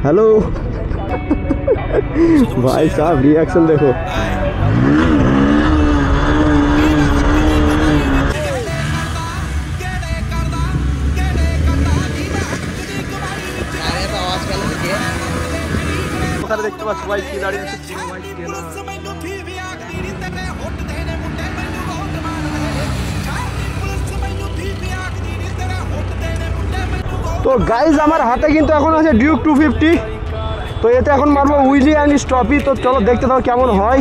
Hello भाई साहब reaction देखो। देखते पाচ্ছ ভাই কি দাঁড়িয়ে আছে ভাই কেনা। তো গাইজ আমার হাতে কিন্তু এখন আছে ডিউক 250। তো এতে এখন মারবো উইলি অ্যান্ড স্টপি। তো চলো দেখতে দাও কেমন হয়।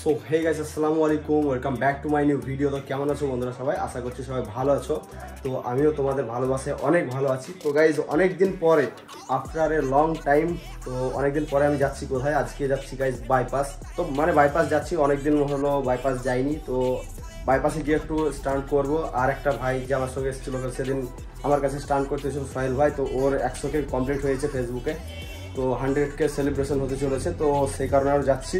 সো হে গাইস আসসালামু আলাইকুম, welcome back to my new video. তো কেমন আছো বন্ধুরা সবাই? আশা করছি সবাই ভালো আছো। তো আমিও তোমাদের ভালোবাসায় অনেক ভালো আছি। তো গাইজ অনেক দিন পরে, আফটার এ লং টাইম, তো অনেক দিন পরে আমি যাচ্ছি কোথায়? আজকে যাচ্ছি গাইজ বাইপাস। তো মানে বাইপাস যাচ্ছি, অনেক দিন হলো বাইপাস যাইনি। তো বাইপাসে গিয়ে একটু স্টান্ট করবো। আর একটা ভাই যে আমার সঙ্গে এসেছিলো সেদিন আমার কাছে স্টান্ট করতে এসেছিল, সোহেল ভাই। তো ওর 100K কমপ্লিট হয়েছে ফেসবুকে। তো 100K সেলিব্রেশন হতে চলেছে, তো সেই কারণে আর যাচ্ছি।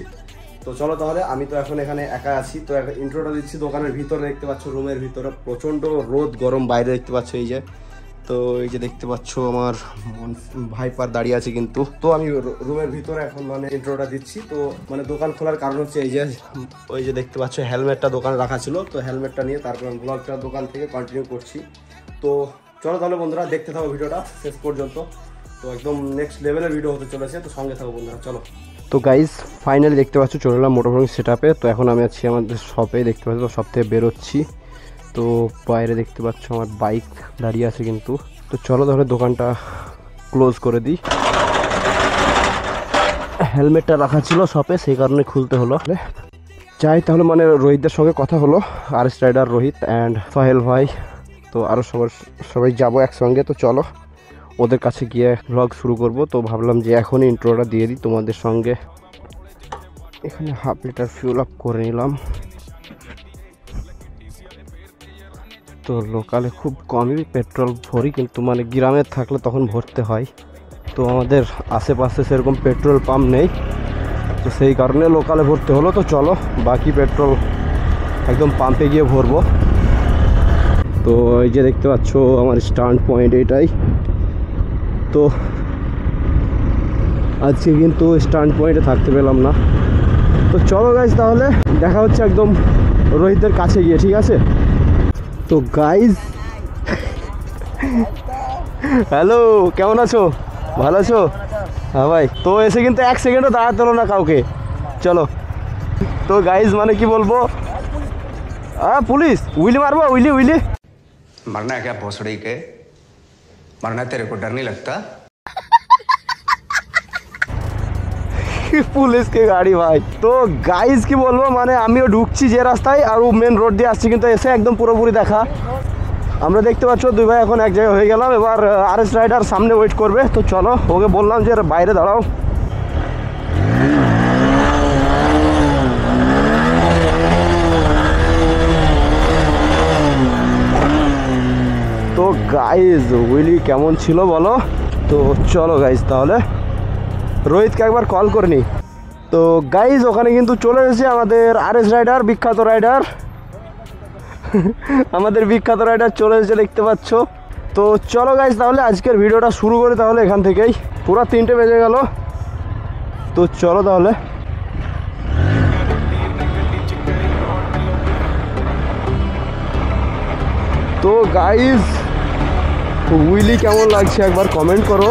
তো চলো তাহলে, আমি তো এখন এখানে একা আছি। তো ইন্ট্রোটা দিচ্ছি। দোকানের ভিতরে দেখতে পাচ্ছ, রুমের ভিতরে প্রচণ্ড রোদ গরম, বাইরে দেখতে পাচ্ছ এই যে। তো এই যে দেখতে পাচ্ছ আমার ভাইপার দাঁড়িয়ে আছে কিন্তু। তো আমি রুমের ভিতরে এখন মানে ইন্ট্রোটা দিচ্ছি। তো মানে দোকান খোলার কারণ হচ্ছে এই যে, ওই যে দেখতে পাচ্ছ হেলমেটটা দোকানে রাখা ছিল। তো হেলমেটটা নিয়ে তারপর ব্লগটা দোকান থেকে কন্টিনিউ করছি। তো চলো তাহলে বন্ধুরা, দেখতে থাকো ভিডিওটা শেষ পর্যন্ত। তো একদম নেক্সট লেভেলের ভিডিও হতে চলেছে, তো সঙ্গে থাকো বন্ধুরা, চলো। তো গাইজ ফাইনালি দেখতে পাচ্ছ চলে এলাম মোটরসাইকেল সেটআপে। তো এখন আমি আছি আমাদের শপে, দেখতে পাচ্ছ। তো শপ থেকে বেরোচ্ছি। তো বাইরে দেখতে পাচ্ছ আমার বাইক দাঁড়িয়ে আছে কিন্তু। তো চলো তাহলে দোকানটা ক্লোজ করে দিই। হেলমেটটা রাখা ছিল শপে, সেই কারণে খুলতে হলো। যাই তাহলে, মানে রোহিতদের সঙ্গে কথা হলো, R S rider Rohit and Sohel ভাই। তো আরও সবাই যাবো একসঙ্গে। তো চলো ওদের কাছে গিয়ে ব্লগ শুরু করব। তো ভাবলাম যে এখনই ইন্ট্রোটা দিয়ে দিই তোমাদের সঙ্গে। এখানে হাফ লিটার ফিউল আপ করে নিলাম। তো লোকালে খুব কমই পেট্রোল ভরি, কিন্তু মানে গ্রামে থাকলে তখন ভরতে হয়। তো আমাদের আশেপাশে সেরকম পেট্রোল পাম্প নেই, তো সেই কারণে লোকালে ভরতে হলো। তো চলো বাকি পেট্রোল একদম পাম্পে গিয়ে ভরবো। তো এই যে দেখতে পাচ্ছ আমার স্টান্ট পয়েন্ট এটাই। তো আজকে কিন্তু স্টান্ট পয়েন্টে থাকতে পেলাম না। তো চলো গাইজ তাহলে দেখা হচ্ছে একদম রোহিতদের কাছে গিয়ে, ঠিক আছে? তো গাইজ হ্যালো, কেমন আছো? ভালো আছো? হ্যাঁ ভাই। তো এসে কিন্তু 1 সেকেন্ডও দাঁড়াতে হলো না কাউকে। চলো। তো গাইজ মানে কি বলবো, পুলিশ উইলি মারবো, উইলি উইলি मरना है क्या भोसड़ी के? मरना तेरे को डर नहीं लगता? পুলিশ কে গাড়ি ভাই। তো গাইজ কি বলবো, মানে আমিও ঢুকছি যে রাস্তায়, আর ও মেন রোড দিয়ে আসছি, কিন্তু এসে একদম পুরোপুরি দেখা। আমরা দেখতে পাচ্ছ দুই ভাই এখন এক জায়গায় হয়ে গেলাম। এবার আরএস রাইডার সামনে ওয়েট করবে। তো চলো, ওকে বললাম যে বাইরে দাঁড়াও। তো গাইজ উইলি কেমন ছিল বলো? তো চলো গাইজ তাহলে রোহিতকে একবার কল করে নি। তো গাইজ ওখানে কিন্তু চলে এসেছে আমাদের আরএস রাইডার, বিখ্যাত রাইডার। আমাদের বিখ্যাত রাইডার চলে এসেছে, দেখতে পাচ্ছ। তো চলো গাইজ তাহলে আজকের ভিডিওটা শুরু করি তাহলে এখান থেকেই। পুরো 3টে বেজে গেল। তো চলো তাহলে। তো গাইজ উইলি কেমন লাগছে একবার কমেন্ট করো।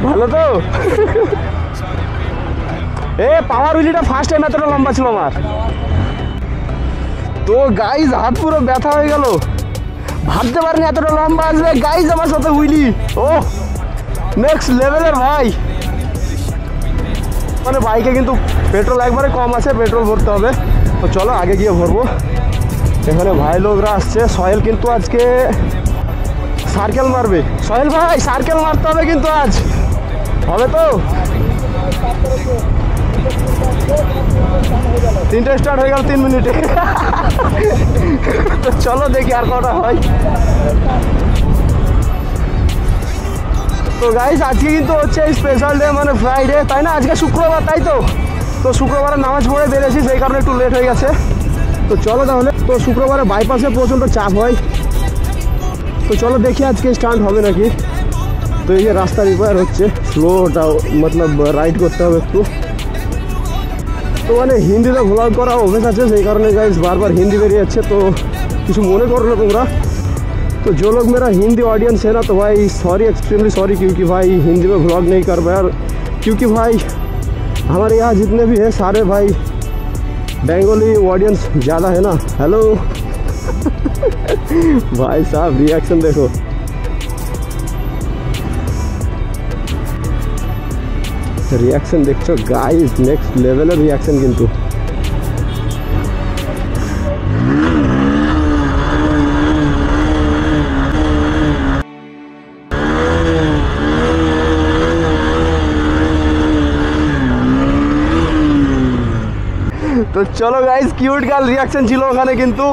ভালো তো? এ পাওয়ার হুইলিটা ফার্স্ট টাইম এতটা লম্বা ছিল আমার। তো গাইজ হাত পুরো ব্যথা হয়ে গেল, ভাবতে পারিনি এতটা লম্বা আসবে গাইজ আমার সাথে হুইলি। ও নেক্সট লেভেলের ভাই। মানে বাইকে কিন্তু পেট্রোল একবারে কম আছে, পেট্রোল ভরতে হবে। তো চলো আগে গিয়ে ভরবো। এখানে ভাই লোকরা আসছে। সোহেল কিন্তু আজকে সার্কেল মারবে। সোহেল ভাই সার্কেল মারতে হবে কিন্তু আজ, হবে তো? 3টে স্টার্ট হয়ে গেল 3 মিনিটে। তো চলো দেখি আর কটা হয়। তো গাইস আজকে কিন্তু হচ্ছে স্পেশাল ডে, মানে ফ্রাইডে, তাই না? আজকে শুক্রবার, তাই তো? তো শুক্রবারে নামাজ পড়ে বেরিয়েছি, সেই কারণে একটু লেট হয়ে গেছে। তো চলো তাহলে। তো শুক্রবারে বাইপাসে প্রচণ্ড চাপ হয়, তো চলো দেখি আজকে স্টার্ট হবে নাকি। তো এই যে রাস্তা রিপেয়ার হচ্ছে, স্লোটা মতলব রাইড করতে হবে একটু। তো মানে হিন্দিতে ভ্লগ করা অভ্যেস আছে, সেই কারণে গাইস বারবার হিন্দি বেরিয়ে যাচ্ছে। তো কিছু মনে করো না তোমরা। तो जो लोग मेरा हिंदी ऑडियंस है ना, तो भाई सॉरी, एक्सट्रीमली सॉरी, क्योंकि भाई हिंदी में व्लॉग नहीं कर पाया। क्योंकि भाई हमारे यहाँ जितने भी है सारे भाई बंगाली ऑडियंस ज़्यादा है ना। हेलो भाई साहब रिएक्शन देखो। रिएक्शन देखो गाइस, नेक्स्ट लेवल रिएक्शन किंतु। तो चलो गाइस किউট গার্ল রিঅ্যাকশন ছিল ওখানে কিন্তু।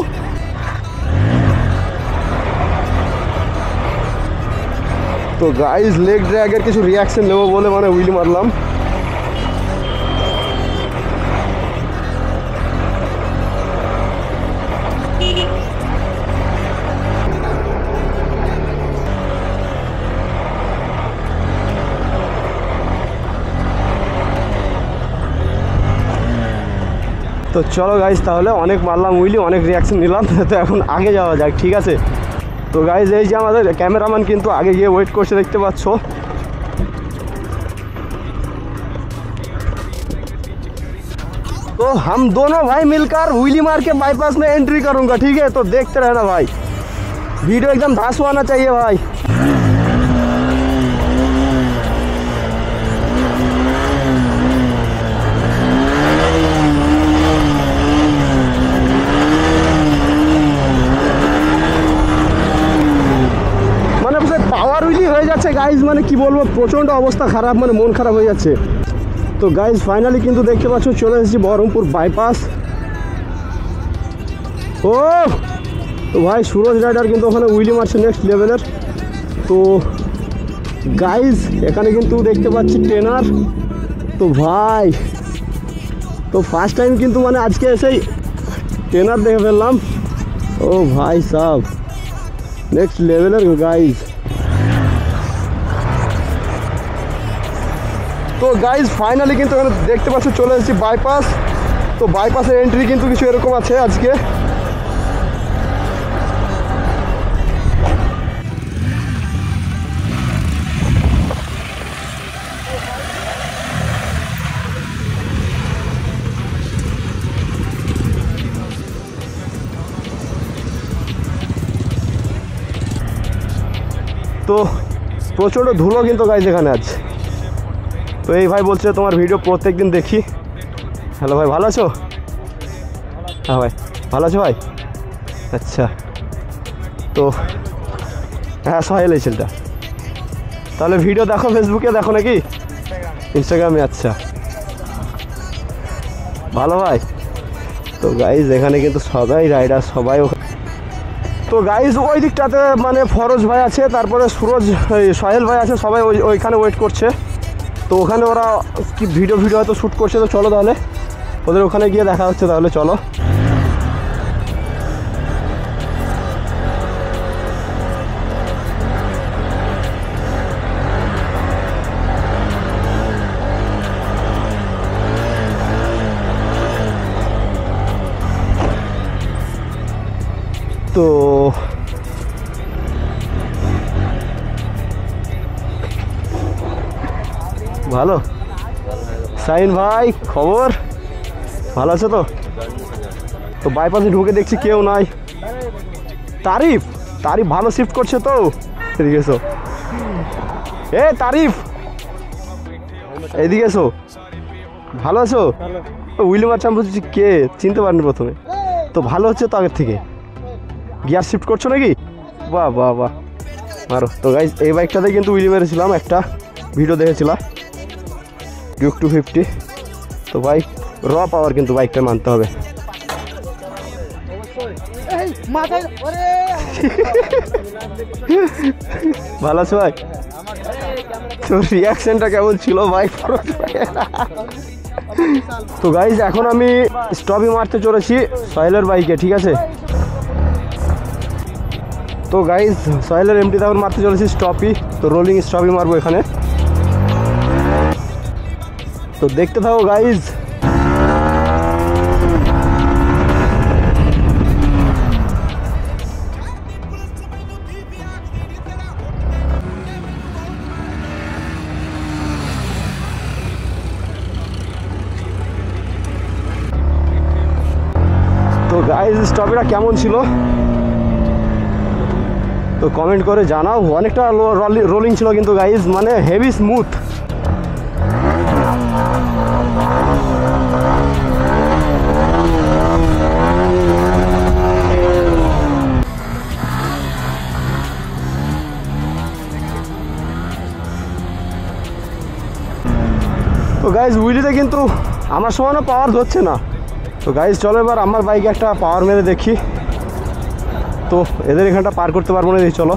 তো গাইস লেগ ড্র্যাগের কিছু রিঅ্যাকশন নেব বলে মানে হুইল মারলাম। তো চলো গাইজ তাহলে অনেক মারলাম হুইলি, অনেক রিয়াকশন নিলাম। তো এখন আগে যাওয়া যাক, ঠিক আছে? তো গাইজ এই যে আমাদের ক্যামেরাম্যান কিন্তু আগে গিয়ে ওয়েট করছে, দেখতে পাচ্ছ। तो हम दोनों भाई मिलकर व्हीली मार के बाईपास में एंट्री करूंगा, ठीक है? तो देखते रहना भाई, वीडियो एकदम धांसू आना चाहिए भाई। পাওয়ার হুইলি হয়ে যাচ্ছে গাইজ, মানে কি বলবো, প্রচণ্ড অবস্থা খারাপ, মানে মন খারাপ হয়ে যাচ্ছে। তো গাইজ ফাইনালি কিন্তু দেখতে পাচ্ছ চলে এসেছি বহরমপুর বাইপাস। ও তো ভাই সুরজ রাইডার কিন্তু ওখানে হুইলি মারছে নেক্সট লেভেলের। তো গাইজ এখানে কিন্তু দেখতে পাচ্ছি ট্রেনার। তো ভাই তো ফার্স্ট টাইম কিন্তু মানে আজকে এসেই ট্রেনার দেখে ফেললাম। ও ভাই সাব নেক্সট লেভেলের গাইজ। তো গাইজ ফাইনালি কিন্তু এখানে দেখতে পাচ্ছ চলে এসেছি বাইপাস। তো বাইপাসের এন্ট্রি কিন্তু কিছু এরকম আছে আজকে। তো প্রচণ্ড ধুলো কিন্তু গাইজ এখানে আছে। তো এই ভাই বলছে তোমার ভিডিও প্রত্যেক দিন দেখি। হ্যালো ভাই, ভালো আছো? হ্যাঁ ভাই ভালো আছো ভাই? আচ্ছা, তো হ্যাঁ সোহেল এই ছেলেটা। তাহলে ভিডিও দেখো ফেসবুকে, দেখো নাকি ইনস্টাগ্রামে? আচ্ছা ভালো ভাই। তো গাইজ এখানে কিন্তু সবাই রাইডার, সবাই। তো গাইজ ওই দিকটাতে মানে ফরজ ভাই আছে, তারপরে সুরজ সোহেল ভাই আছে, সবাই ওইখানে ওয়েট করছে। তো ওখানে ওরা কি ভিডিও হয়তো শ্যুট করছে। তো চলো তাহলে ওদের ওখানে গিয়ে দেখা হচ্ছে, তাহলে চলো। তো ভালো। সাইন ভাই খবর ভালো আছে তো? তো বাইপাসে ঢুকে দেখছি কেউ নাই। তারিফ তারিফ ভালো শিফট করছে তো, এদিকে এসো। এ তারিফ এদিকে এসো, ভালো আছো? উইলি মারছি, আমি বলছি কে চিনতে পারিনি প্রথমে। তো ভালো হচ্ছে তো আগের থেকে, গিয়ার শিফট করছো নাকি? বাহ বাহ বাহ, মারো। তো গাইজ এই বাইকটাতে কিন্তু উইলি মেরেছিলাম, একটা ভিডিও দেখেছিলাম, ডিউক 250। তো ভাই র পাওয়ার কিন্তু বাইকটা মানতে হবে। ভালো আছো ভাই? তোর রিয়াকশনটা কেমন ছিল ভাই? তো গাইজ এখন আমি স্টপই মারতে চলেছি সোহেলের বাইকে, ঠিক আছে? তো গাইজ সোহেলের এমটি তখন মারতে চলেছি স্টপই, তো রোলিং স্টপই মারবো এখানে। তো দেখতে থাকো গাইজ। তো গাইজ স্টপটা কেমন ছিল তো কমেন্ট করে জানাও। অনেকটা রোলিং ছিল কিন্তু গাইজ, মানে হেভি স্মুথ। তো গাইজ উইলিতে কিন্তু আমার সমানও পাওয়ার ধরছে না। তো গাইজ চলো এবার আমার বাইকে একটা পাওয়ার মেরে দেখি। তো এদের এখানটা পার করতে পারবো না, চলো।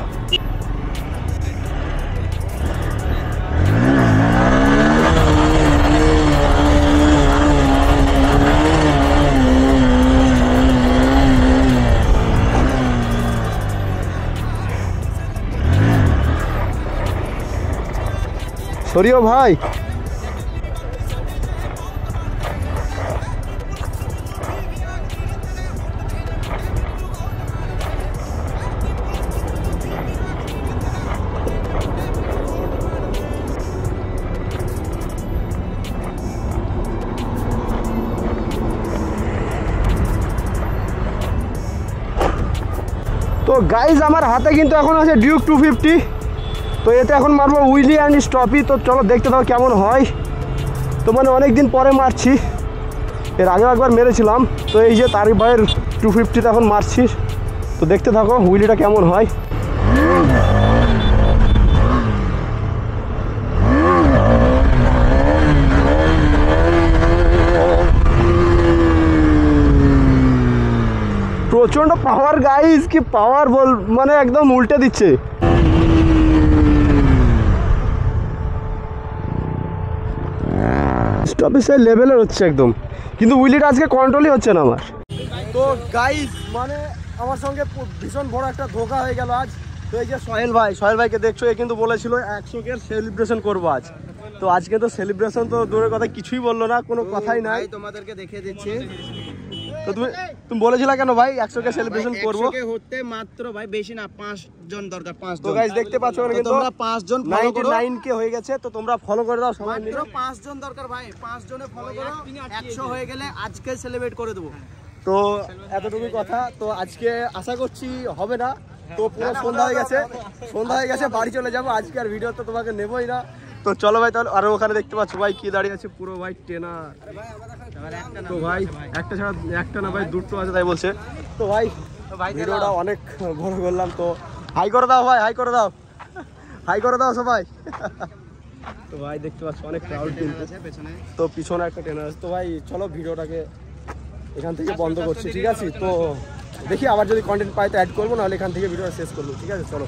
সরিও ভাই। তো গাইজ আমার হাতে কিন্তু এখন আছে ডিউক 250। তো এতে এখন মারবো উইলি অ্যান্ড স্টপি। তো চলো দেখতে দাও কেমন হয়। তো মানে অনেক দিন পরে মারছি, এর আগেও একবার মেরেছিলাম। তো এই যে তারিফ ভাইয়ের 250তে এখন মারছি। তো দেখতে থাকো উইলিটা কেমন হয়। প্রচন্ড পাওয়ার গাইজ, কি পাওয়ার বল, মানে একদম উল্টে দিচ্ছে। স্টপের লেভেলের হচ্ছে একদম, কিন্তু উইলিটা আজকে কন্ট্রোলই হচ্ছে না আমার। তো গাইজ মানে আমার সঙ্গে ভীষণ বড় একটা ধোঁকা হয়ে গেল আজ। তো এই যে সোহেল ভাইকে দেখছো, এ কিন্তু বলেছিল 100-কে সেলিব্রেশন করবো আজ। তো আজকে তো সেলিব্রেশন তো দূরের কথা, কিছুই বললো না, কোনো কথাই নাই। তোমাদেরকে দেখিয়ে দিচ্ছি। তো তুমি বলেছিলা কেন ভাই 100-কে সেলিব্রেশন করবো? 100 কে হতে মাত্র ভাই বেশি না 5 জন দরকার, 5 জন। তো গাইস দেখতে পাচ্ছ কিন্তু তোমরা 5 জন ফলো করো। 99 হয়ে গেছে, তো তোমরা ফলো করে দাও সবাই মিলে। মাত্র 5 জন দরকার ভাই, 5 জনে ফলো করো। 100 হয়ে গেলে আজকে সেলিব্রেট করে দেব। তো এতটুকুই কথা। তো আজকে আশা করছি হবে না। তো পুরো সন্ধ্যা হয়ে গেছে, বাড়ি চলে যাবো। আজকে আর ভিডিও তো তোমাকে নেবই না। তো চলো ভাই তাহলে। আর ওখানে দেখতে পাচ্ছ ভাই কি দাঁড়িয়ে আছে, পুরো ভাই টেনা। তো ভাই একটা ছাড়া একটা না ভাই, দুটো আছে তাই বলছে। তো ভাই ভিডিওটা অনেক বড় করলাম। তো হাই করে দাও ভাই, হাই করে দাও সবাই। তো ভাই দেখতে পাচ্ছ অনেক ক্রাউড কিন্তু। তো পিছনে একটা ট্রেনার আছে। তো ভাই চলো ভিডিওটাকে এখান থেকে বন্ধ করছি, ঠিক আছে? তো দেখি আবার যদি কন্টেন্ট পাই তো অ্যাড করবো, নাহলে এখান থেকে ভিডিওটা শেষ করবো, ঠিক আছে? চলো।